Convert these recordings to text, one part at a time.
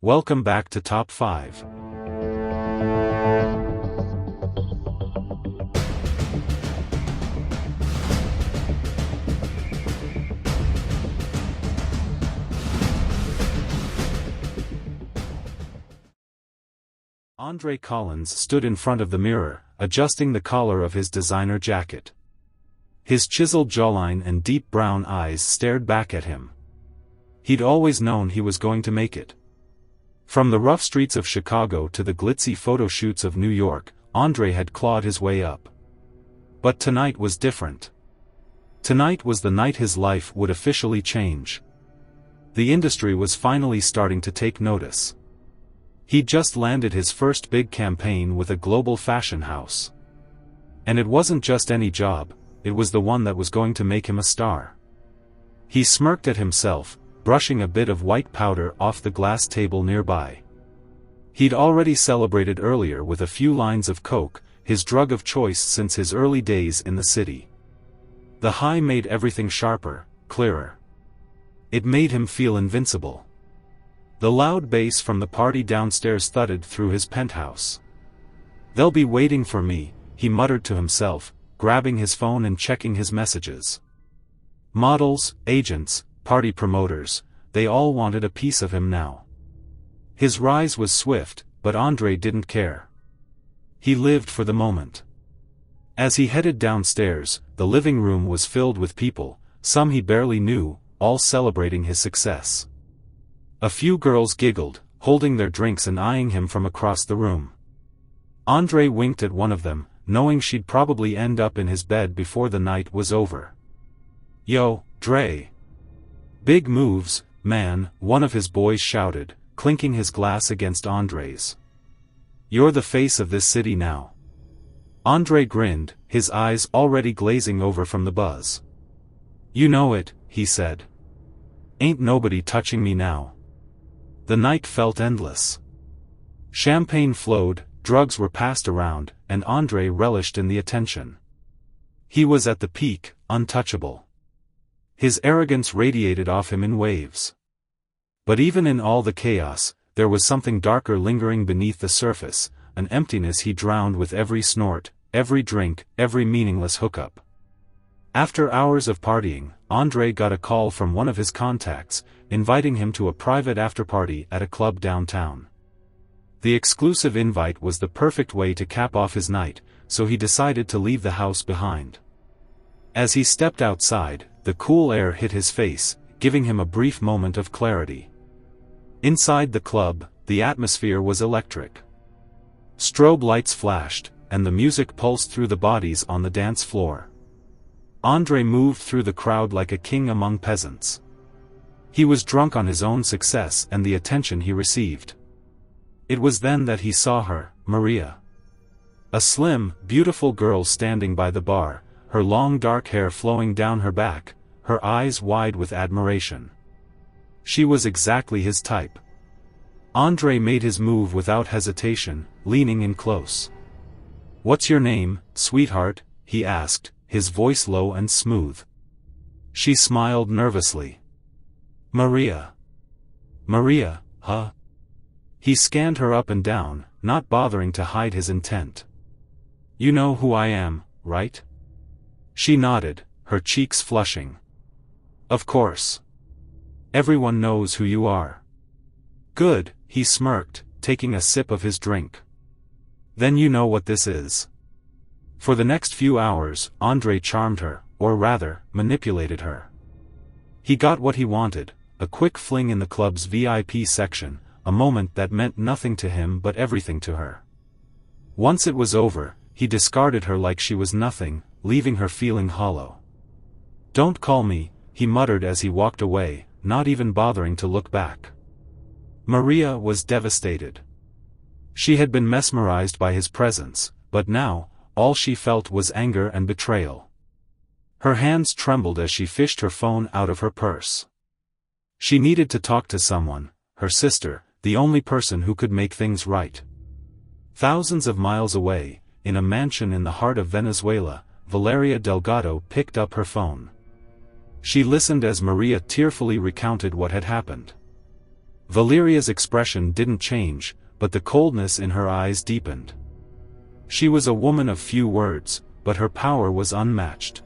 Welcome back to Top 5. Andre Collins stood in front of the mirror, adjusting the collar of his designer jacket. His chiseled jawline and deep brown eyes stared back at him. He'd always known he was going to make it. From the rough streets of Chicago to the glitzy photo shoots of New York, Andre had clawed his way up. But tonight was different. Tonight was the night his life would officially change. The industry was finally starting to take notice. He'd just landed his first big campaign with a global fashion house. And it wasn't just any job, it was the one that was going to make him a star. He smirked at himself, brushing a bit of white powder off the glass table nearby. He'd already celebrated earlier with a few lines of coke, his drug of choice since his early days in the city. The high made everything sharper, clearer. It made him feel invincible. The loud bass from the party downstairs thudded through his penthouse. "They'll be waiting for me," he muttered to himself, grabbing his phone and checking his messages. Models, agents, party promoters, they all wanted a piece of him now. His rise was swift, but Andre didn't care. He lived for the moment. As he headed downstairs, the living room was filled with people, some he barely knew, all celebrating his success. A few girls giggled, holding their drinks and eyeing him from across the room. Andre winked at one of them, knowing she'd probably end up in his bed before the night was over. "Yo, Dre. Big moves, man," one of his boys shouted, clinking his glass against Andre's. "You're the face of this city now." Andre grinned, his eyes already glazing over from the buzz. "You know it," he said. "Ain't nobody touching me now." The night felt endless. Champagne flowed, drugs were passed around, and Andre relished in the attention. He was at the peak, untouchable. His arrogance radiated off him in waves. But even in all the chaos, there was something darker lingering beneath the surface, an emptiness he drowned with every snort, every drink, every meaningless hookup. After hours of partying, Andre got a call from one of his contacts, inviting him to a private afterparty at a club downtown. The exclusive invite was the perfect way to cap off his night, so he decided to leave the house behind. As he stepped outside, the cool air hit his face, giving him a brief moment of clarity. Inside the club, the atmosphere was electric. Strobe lights flashed, and the music pulsed through the bodies on the dance floor. Andre moved through the crowd like a king among peasants. He was drunk on his own success and the attention he received. It was then that he saw her, Maria. A slim, beautiful girl standing by the bar, her long dark hair flowing down her back, her eyes wide with admiration. She was exactly his type. Andre made his move without hesitation, leaning in close. "What's your name, sweetheart?" he asked, his voice low and smooth. She smiled nervously. "Maria." "Maria, huh?" He scanned her up and down, not bothering to hide his intent. "You know who I am, right?" She nodded, her cheeks flushing. "Of course. Everyone knows who you are." "Good," he smirked, taking a sip of his drink. "Then you know what this is." For the next few hours, Andre charmed her, or rather, manipulated her. He got what he wanted, a quick fling in the club's VIP section, a moment that meant nothing to him but everything to her. Once it was over, he discarded her like she was nothing, leaving her feeling hollow. "Don't call me," he muttered as he walked away, not even bothering to look back. Maria was devastated. She had been mesmerized by his presence, but now, all she felt was anger and betrayal. Her hands trembled as she fished her phone out of her purse. She needed to talk to someone, her sister, the only person who could make things right. Thousands of miles away, in a mansion in the heart of Venezuela, Valeria Delgado picked up her phone. She listened as Maria tearfully recounted what had happened. Valeria's expression didn't change, but the coldness in her eyes deepened. She was a woman of few words, but her power was unmatched.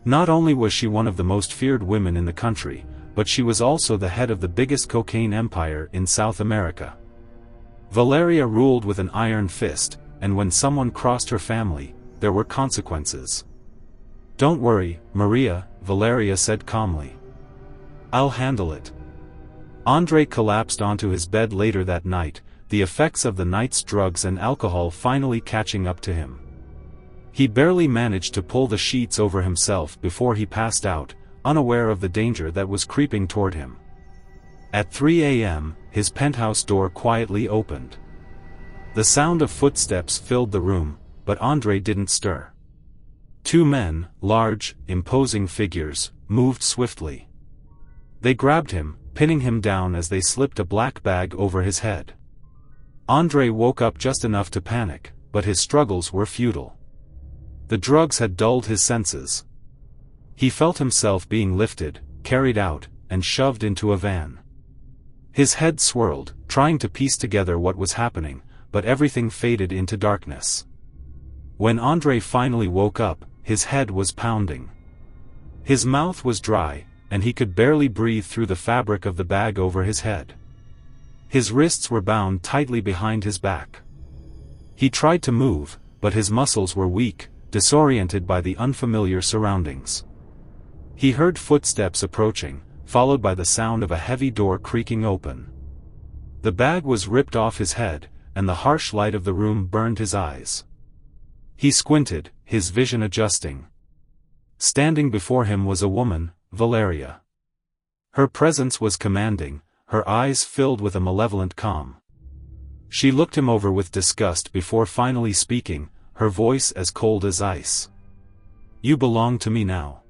Not only was she one of the most feared women in the country, but she was also the head of the biggest cocaine empire in South America. Valeria ruled with an iron fist, and when someone crossed her family, there were consequences. "Don't worry, Maria," Valeria said calmly. "I'll handle it." Andrei collapsed onto his bed later that night, the effects of the night's drugs and alcohol finally catching up to him. He barely managed to pull the sheets over himself before he passed out, unaware of the danger that was creeping toward him. At 3 a.m., his penthouse door quietly opened. The sound of footsteps filled the room, but Andrei didn't stir. Two men, large, imposing figures, moved swiftly. They grabbed him, pinning him down as they slipped a black bag over his head. Andrei woke up just enough to panic, but his struggles were futile. The drugs had dulled his senses. He felt himself being lifted, carried out, and shoved into a van. His head swirled, trying to piece together what was happening, but everything faded into darkness. When Andrei finally woke up, his head was pounding. His mouth was dry, and he could barely breathe through the fabric of the bag over his head. His wrists were bound tightly behind his back. He tried to move, but his muscles were weak, disoriented by the unfamiliar surroundings. He heard footsteps approaching, followed by the sound of a heavy door creaking open. The bag was ripped off his head, and the harsh light of the room burned his eyes. He squinted, his vision adjusting. Standing before him was a woman, Valeria. Her presence was commanding, her eyes filled with a malevolent calm. She looked him over with disgust before finally speaking, her voice as cold as ice. "You belong to me now."